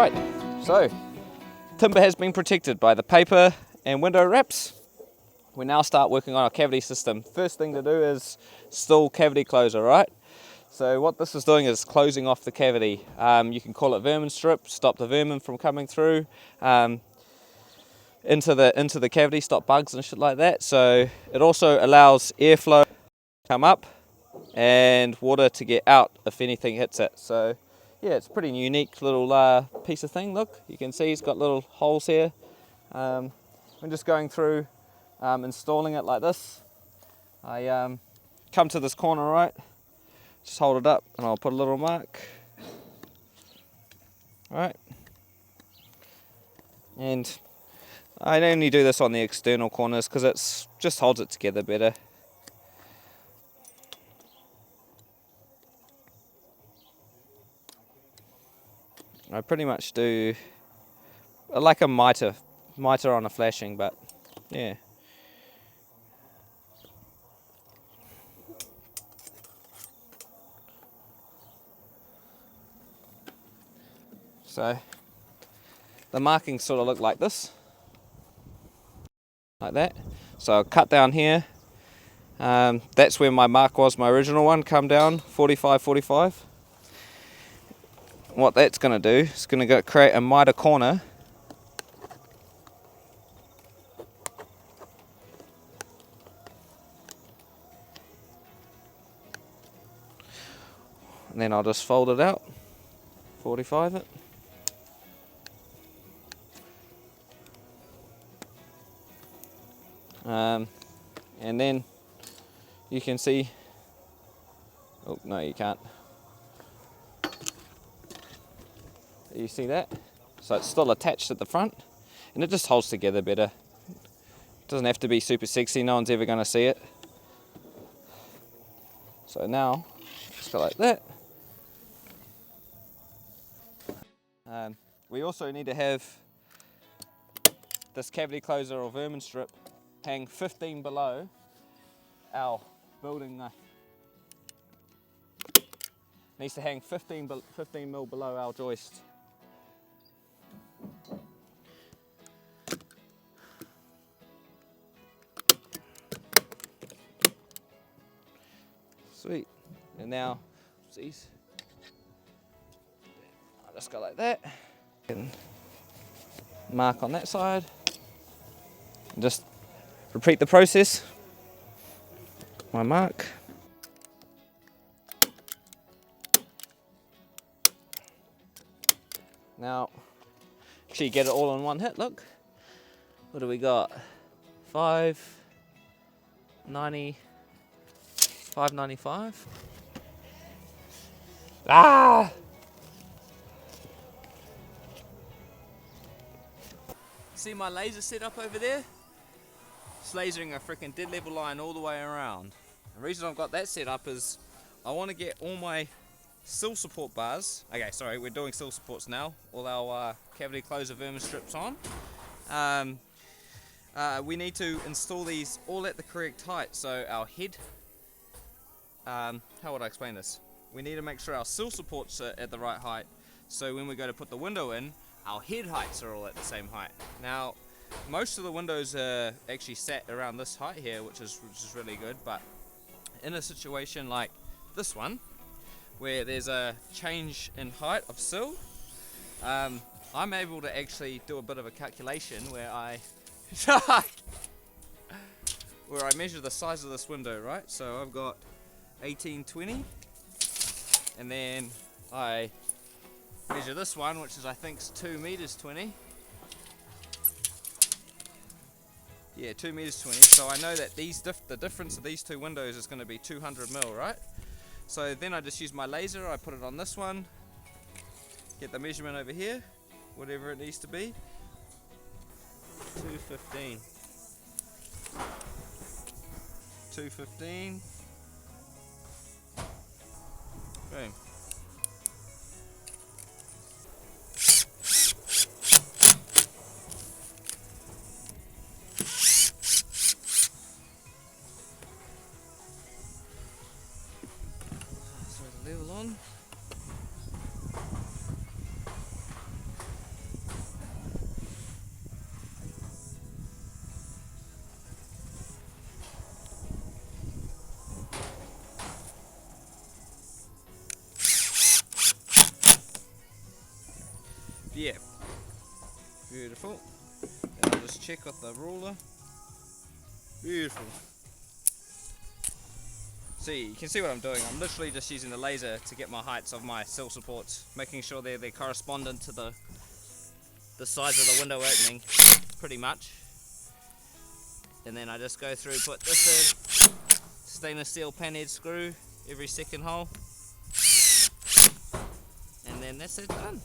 Right, so timber has been protected by the paper and window wraps. We now start working on our cavity system. First thing to do is still cavity closer, right? So what this is doing is closing off the cavity. You can call it vermin strip, stop the vermin from coming through into the cavity, stop bugs and shit like that. So it also allows airflow to come up and water to get out if anything hits it. So yeah, it's a pretty unique little piece of thing. Look, you can see it's got little holes here. I'm just going through installing it like this. I come to this corner, right, just hold it up and I'll put a little mark, right, and I only do this on the external corners because it's just holds it together better. I pretty much do like a mitre on a flashing, but yeah. So the markings sort of look like this, like that. So I'll cut down here. That's where my mark was, my original one, come down 45. What that's going to do is going to create a mitre corner. And then I'll just fold it out, 45 it. And then you can see, oh no you can't, you see that? So it's still attached at the front and it just holds together better. It doesn't have to be super sexy, no one's ever going to see it. So now, just go like that. We also need to have this cavity closer or vermin strip hang 15 below our building. Needs to hang 15 mil below our joist. Sweet. And now, see, I'll just go like that. And mark on that side. And just repeat the process. My mark. Now, actually get it all in one hit, look. What do we got? 590, 595. Ah! See my laser set up over there? It's lasering a freaking dead level line all the way around. The reason I've got that set up is I want to get all my sill support bars. Okay, sorry, we're doing sill supports now. All our cavity closer vermin strips on. We need to install these all at the correct height. So our head, how would I explain this? We need to make sure our sill supports are at the right height. So when we go to put the window in, our head heights are all at the same height. Now, most of the windows are actually set around this height here, which is really good. But in a situation like this one, where there's a change in height of sill, I'm able to actually do a bit of a calculation where I measure the size of this window, right? So I've got 1820, and then I measure this one, which is I think 2 meters 20. Yeah, 2 meters 20. So I know that the difference of these two windows is going to be 200 mil, right? So then I just use my laser, I put it on this one, get the measurement over here, whatever it needs to be. 215. 215. Boom. Level on. Yeah. Beautiful. Then I'll just check with the ruler. Beautiful. See, you can see what I'm doing. I'm literally just using the laser to get my heights of my sill supports, making sure they're correspondent to the size of the window opening, pretty much. And then I just go through, put this in, stainless steel panhead screw every second hole, and then that's it done.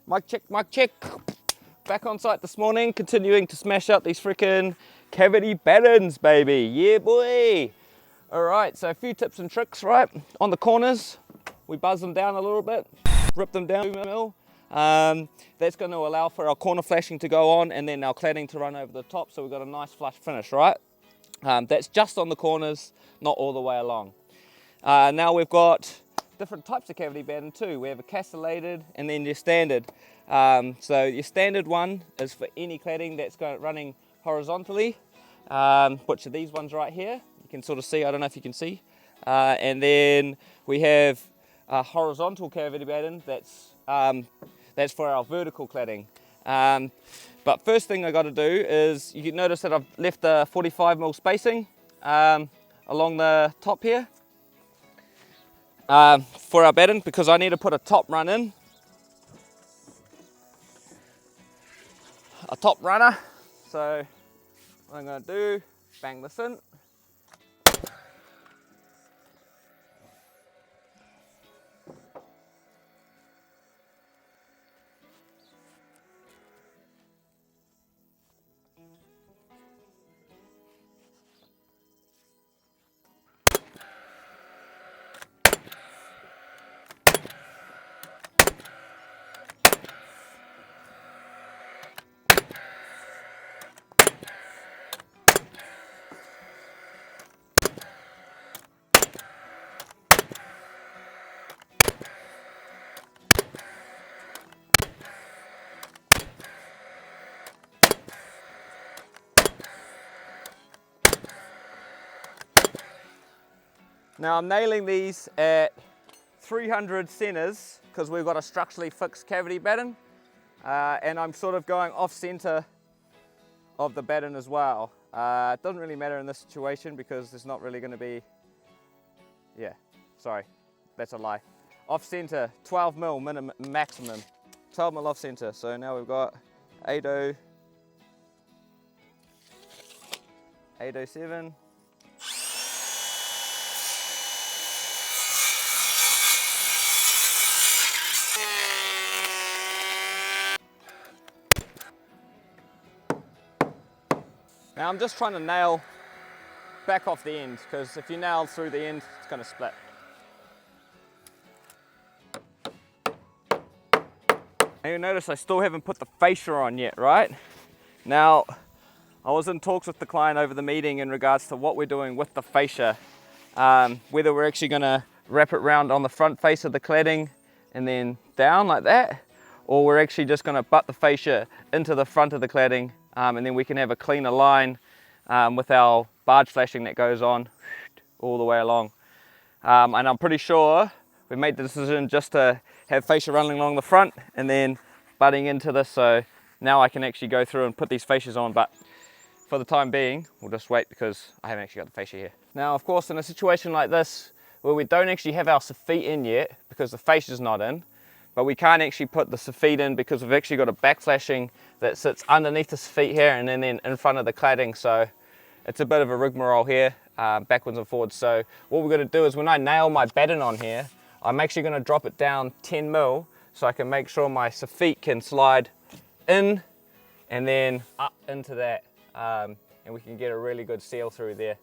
Mic check. Back on site this morning, continuing to smash out these freaking cavity battens, baby. Yeah, boy. All right, so a few tips and tricks, right? On the corners, we buzz them down a little bit, rip them down 2 mil. That's going to allow for our corner flashing to go on and then our cladding to run over the top, so we've got a nice flush finish, right? That's just on the corners, not all the way along. Now we've got different types of cavity batten too. We have a castellated and then your standard. So your standard one is for any cladding that's running horizontally, which are these ones right here. You can sort of see, I don't know if you can see. And then we have a horizontal cavity batten that's for our vertical cladding. But first thing I got to do is, you can notice that I've left the 45 mil spacing along the top here. For our batten, because I need to put a top run in, a top runner. So what I'm going to do, bang this in. Now I'm nailing these at 300 centers because we've got a structurally fixed cavity batten, and I'm sort of going off center of the batten as well. It doesn't really matter in this situation because there's not really going to be, yeah, sorry, that's a lie. Off center, 12 mil minimum, maximum, 12 mil off center. So now we've got 807. Now I'm just trying to nail back off the end, because if you nail through the end, it's going to split. And you'll notice I still haven't put the fascia on yet, right? Now, I was in talks with the client over the meeting in regards to what we're doing with the fascia. Whether we're actually going to wrap it round on the front face of the cladding and then down like that, or we're actually just going to butt the fascia into the front of the cladding, and then we can have a cleaner line with our barge flashing that goes on all the way along. And I'm pretty sure we made the decision just to have fascia running along the front and then butting into this, so now I can actually go through and put these fascias on. But for the time being, we'll just wait because I haven't actually got the fascia here. Now, of course, in a situation like this where we don't actually have our feet in yet because the fascia's not in, but we can't actually put the feet in because we've actually got a back flashing that sits underneath the feet here and then in front of the cladding. So it's a bit of a rigmarole here, backwards and forwards. So what we're going to do is, when I nail my batten on here, I'm actually going to drop it down 10 mil so I can make sure my feet can slide in and then up into that, and we can get a really good seal through there.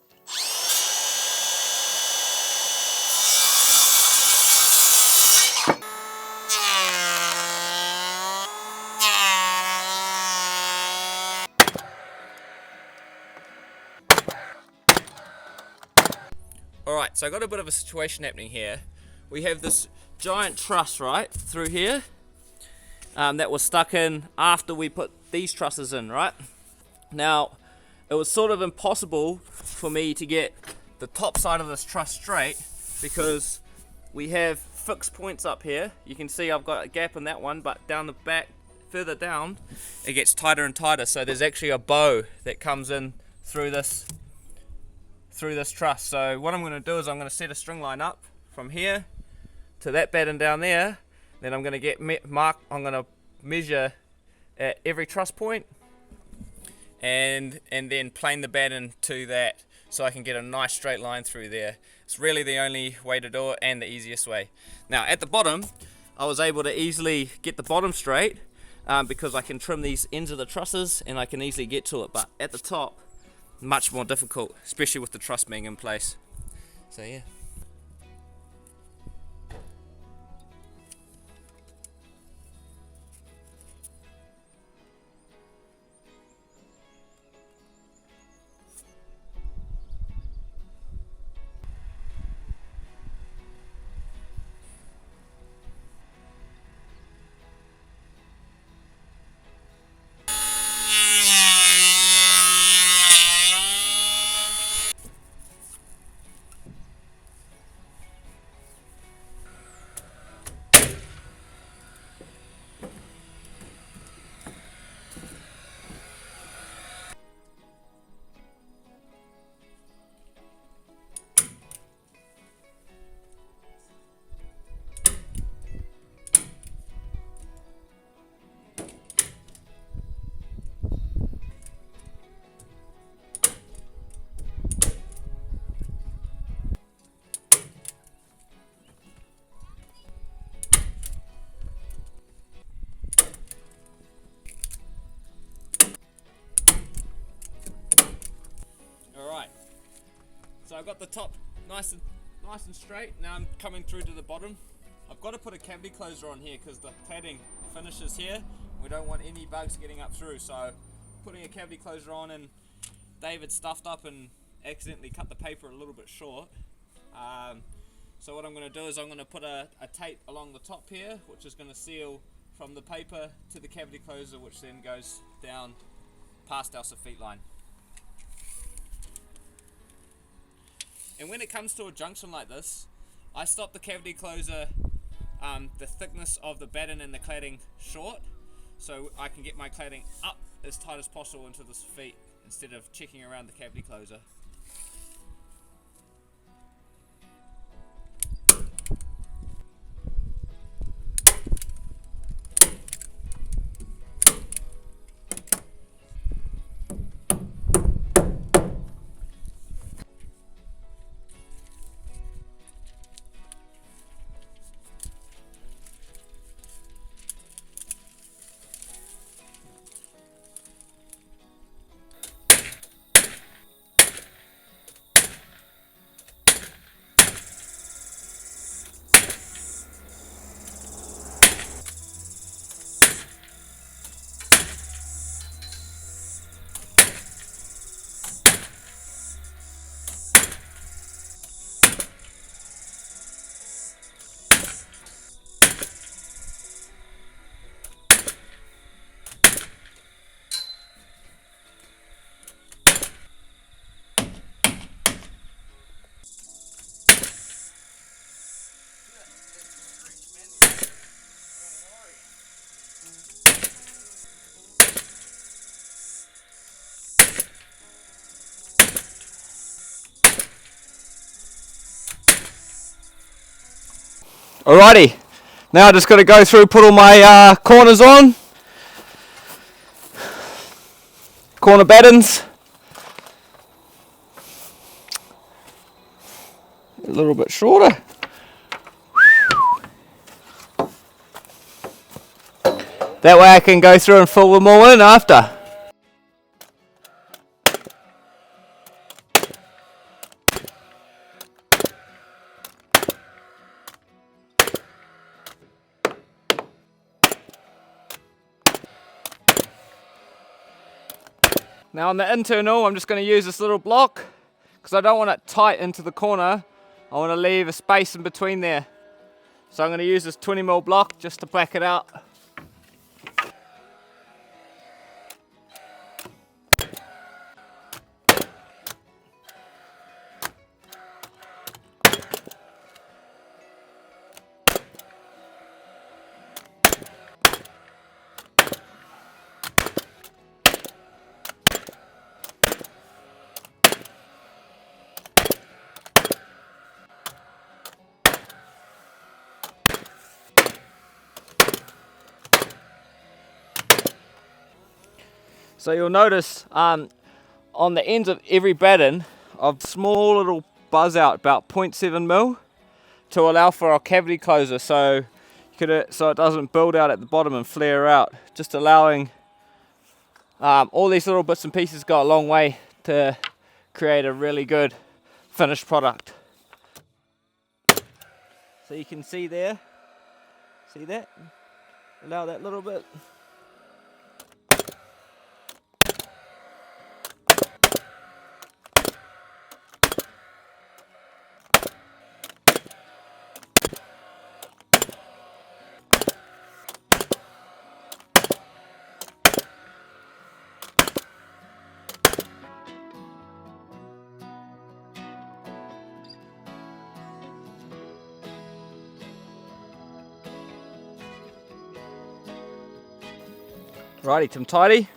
Alright, so I got a bit of a situation happening here. We have this giant truss right through here that was stuck in after we put these trusses in, right? Now, it was sort of impossible for me to get the top side of this truss straight because we have fixed points up here. You can see I've got a gap in that one, but down the back, further down, it gets tighter and tighter. So there's actually a bow that comes in through this truss. So what I'm going to do is I'm going to set a string line up from here to that batten down there. Then I'm going to get I'm going to measure at every truss point and then plane the batten to that so I can get a nice straight line through there. It's really the only way to do it and the easiest way. Now at the bottom I was able to easily get the bottom straight because I can trim these ends of the trusses and I can easily get to it, but at the top, much more difficult, especially with the truss being in place. So yeah. Alright, so I've got the top nice and straight. Now I'm coming through to the bottom. I've got to put a cavity closer on here because the cladding finishes here. We don't want any bugs getting up through, so putting a cavity closer on, and David stuffed up and accidentally cut the paper a little bit short. So what I'm going to do is I'm going to put a tape along the top here, which is going to seal from the paper to the cavity closer, which then goes down past our feet line. And when it comes to a junction like this, I stop the cavity closer the thickness of the batten and the cladding short, so I can get my cladding up as tight as possible into this feet instead of checking around the cavity closer. Alrighty, now I just got to go through, put all my corners on, corner battens, a little bit shorter. That way I can go through and fill them all in after. Now on the internal, I'm just going to use this little block because I don't want it tight into the corner. I want to leave a space in between there. So I'm going to use this 20mm block just to back it out. So you'll notice on the ends of every batten, I've small little buzz out about 0.7mm to allow for our cavity closer. So you bracket it so it doesn't build out at the bottom and flare out, just allowing all these little bits and pieces go a long way to create a really good finished product. So you can see there, see that? Allow that little bit. Righty, Tim tidy.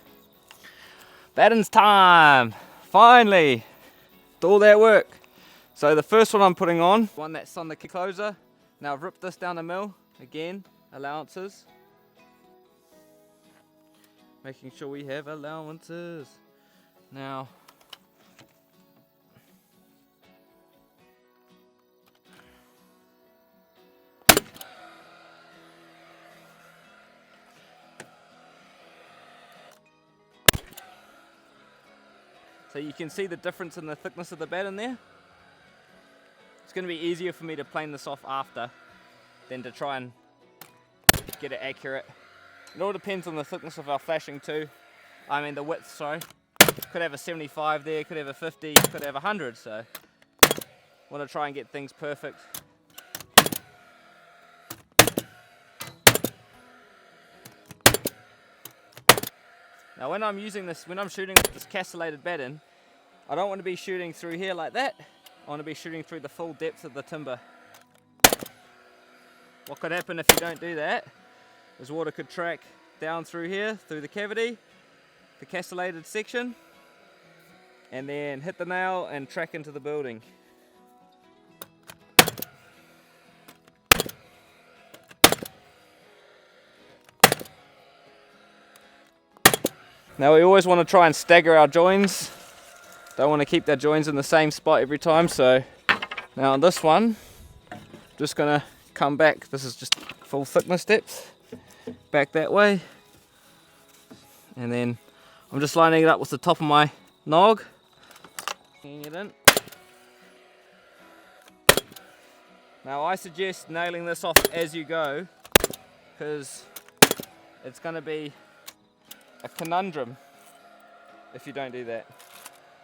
Battens time! Finally! Did all that work. So the first one I'm putting on, one that's on the closer. Now I've ripped this down the mill, again, allowances. Making sure we have allowances. Now, so you can see the difference in the thickness of the batten there. It's going to be easier for me to plane this off after than to try and get it accurate. It all depends on the thickness of our flashing too. I mean the width, sorry. Could have a 75 there, could have a 50, could have a 100, so want to try and get things perfect. Now when I'm using this, when I'm shooting with this castellated batten, I don't want to be shooting through here like that. I want to be shooting through the full depth of the timber. What could happen if you don't do that is water could track down through here, through the cavity, the castellated section, and then hit the nail and track into the building. Now we always want to try and stagger our joins. Don't want to keep their joins in the same spot every time. So now on this one, just going to come back. This is just full thickness depth. Back that way. And then I'm just lining it up with the top of my nog. Hanging it in. Now I suggest nailing this off as you go, because it's going to be a conundrum if you don't do that.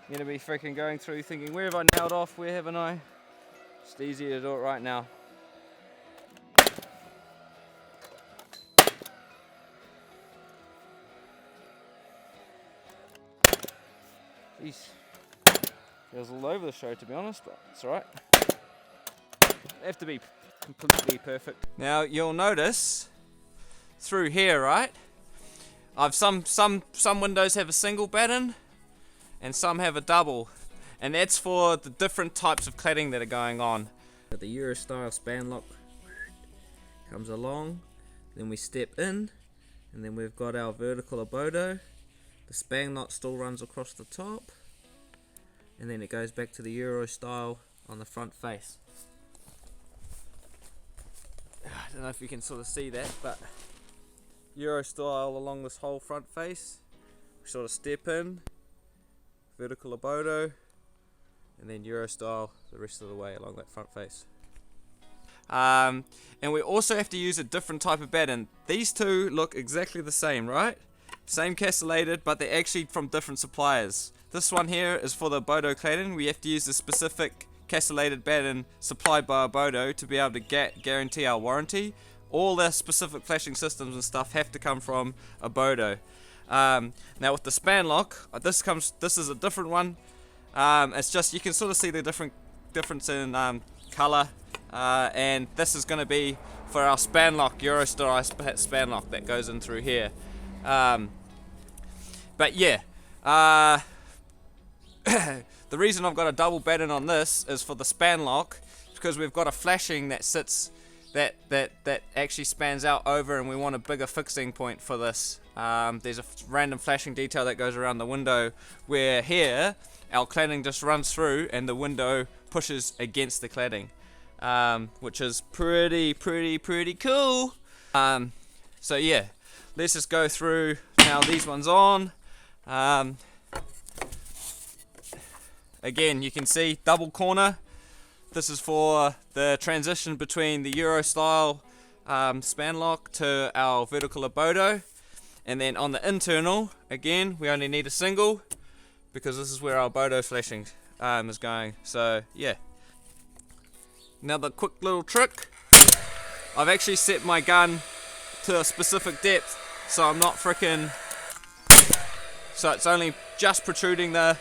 You're going to be freaking going through thinking, where have I nailed off, where haven't I? Just easier to do it right now. Jeez, feels all over the show to be honest, but it's alright. They have to be completely perfect. Now you'll notice through here, right? Some windows have a single batten and some have a double, and that's for the different types of cladding that are going on. The Euro style span lock comes along, then we step in, and then we've got our vertical abodo. The span knot still runs across the top, and then it goes back to the Euro style on the front face. I don't know if you can sort of see that, but Euro style along this whole front face. We sort of step in, vertical abodo, and then Euro style the rest of the way along that front face. And we also have to use a different type of batten. These two look exactly the same, right? Same castellated, but they're actually from different suppliers. This one here is for the abodo cladding. We have to use the specific castellated batten supplied by abodo to be able to guarantee our warranty. All the specific flashing systems and stuff have to come from abodo. Now with the span lock, this is a different one. It's just, you can sort of see the difference in color, and this is going to be for our span lock, Euro style span lock that goes in through here. But yeah, the reason I've got a double batten on this is for the span lock, because we've got a flashing that sits that actually spans out over, and we want a bigger fixing point for this. There's a random flashing detail that goes around the window, where here our cladding just runs through and the window pushes against the cladding, which is pretty cool. So yeah, let's just go through now. These ones on. Again, you can see double corner. This is for the transition between the Euro style span lock to our vertical abodo. And then on the internal, again, we only need a single because this is where our abodo flashing is going. So yeah. Now the quick little trick, I've actually set my gun to a specific depth, so I'm not freaking, so it's only just protruding the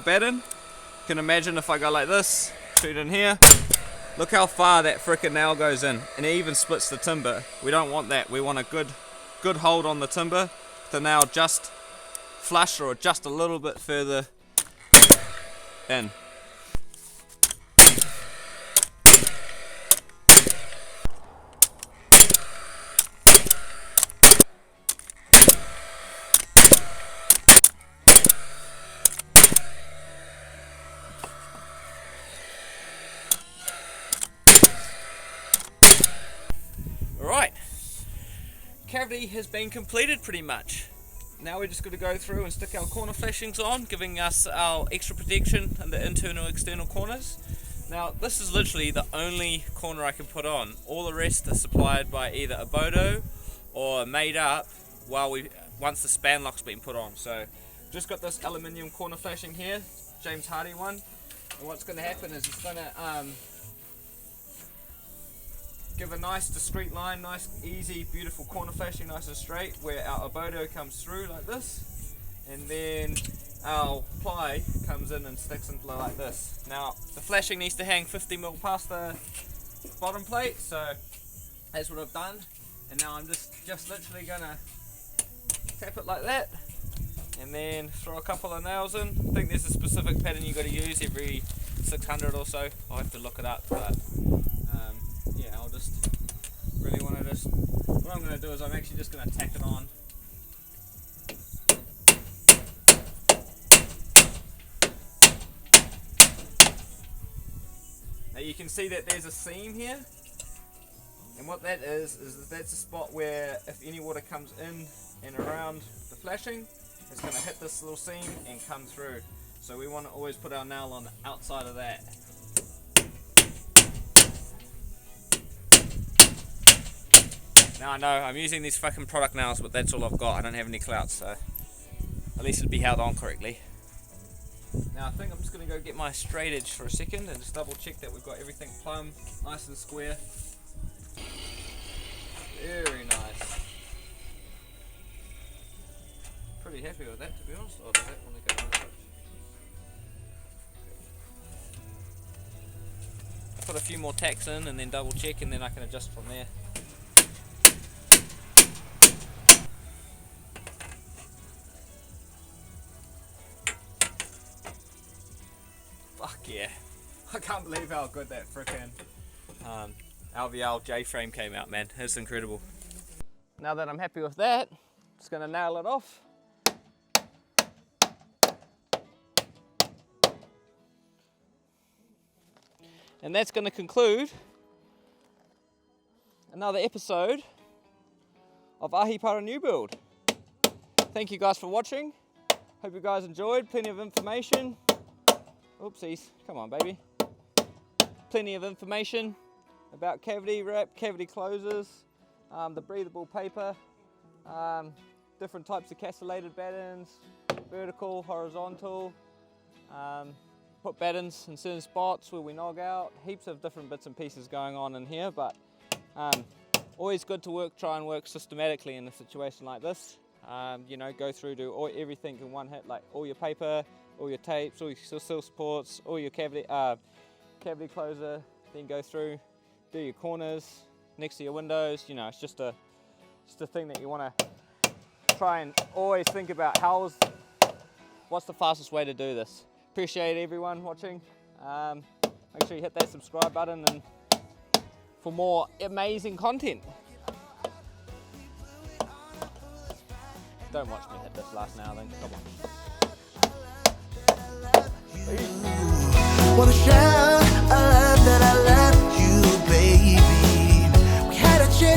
batten. You can imagine if I go like this, shoot in here, look how far that frickin' nail goes in, and it even splits the timber. We don't want that. We want a good hold on the timber, the nail just flush or just a little bit further in. Alright, cavity has been completed pretty much. Now we're just going to go through and stick our corner flashings on, giving us our extra protection in the internal and external corners. Now this is literally the only corner I can put on. All the rest are supplied by either a bodo or made up once the span lock's been put on. So just got this aluminium corner flashing here, James Hardy one. And what's going to happen is it's going to give a nice discreet line, nice easy beautiful corner flashing, nice and straight, where our abodo comes through like this, and then our ply comes in and sticks into like this. Now the flashing needs to hang 50mm past the bottom plate, so that's what I've done. And now I'm just literally gonna tap it like that, and then throw a couple of nails in. I think there's a specific pattern you got to use every 600 or so. I'll have to look it up, but yeah, I'll just really want to what I'm going to do is I'm actually just going to tack it on. Now you can see that there's a seam here, and what that is that's a spot where if any water comes in and around the flashing, it's going to hit this little seam and come through. So we want to always put our nail on the outside of that. Now I know I'm using these fucking product nails, but that's all I've got. I don't have any clout, so at least it'll be held on correctly. Now I think I'm just going to go get my straight edge for a second and just double check that we've got everything plumb, nice and square. Very nice. Pretty happy with that, to be honest. I'll do that when I go on the switch. I'll put a few more tacks in and then double check, and then I can adjust from there. Fuck yeah. I can't believe how good that frickin' LVL J-frame came out, man. It's incredible. Now that I'm happy with that, just gonna nail it off. And that's gonna conclude another episode of Ahipara New Build. Thank you guys for watching. Hope you guys enjoyed. Plenty of information. Oopsies, come on baby. Plenty of information about cavity wrap, cavity closers, the breathable paper, different types of castellated battens, vertical, horizontal, put battens in certain spots where we nog out, heaps of different bits and pieces going on in here, but always good to try and work systematically in a situation like this. You know, go through, do everything in one hit, like all your paper, all your tapes, all your sill supports, all your cavity closer, then go through, do your corners next to your windows. You know, it's just a thing that you want to try and always think about. What's the fastest way to do this? Appreciate everyone watching. Make sure you hit that subscribe button and for more amazing content. Don't watch me hit this last now then, come on. Wanna share a love that I love you, baby. We had a chance.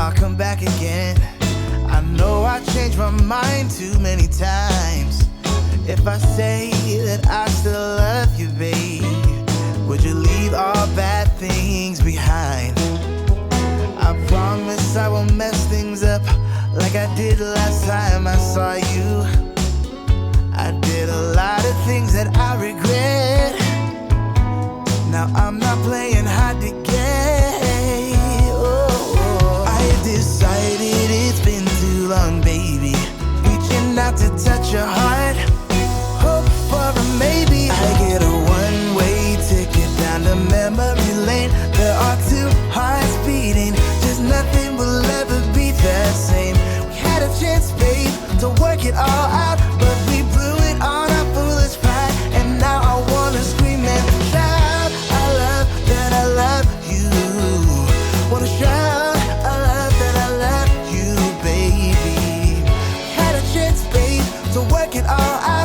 I'll come back again. I know I changed my mind too many times. If I say that I still love you, babe, would you leave all bad things behind? I promise I won't mess things up like I did last time I saw you. I did a lot of things that I regret. Now I'm not playing hard to get. Oh, I decided it's been too long, baby. Reaching out to touch your heart, hope for a maybe. I get a one-way ticket down to memory lane. There are two hearts beating, just nothing will ever be the same. We had a chance, babe, to work it all out, but we blew it on our foolish pride. And now I wanna scream and shout, I love that I love you. Wanna shout, I love that I love you, baby. We had a chance, babe, to work it all out.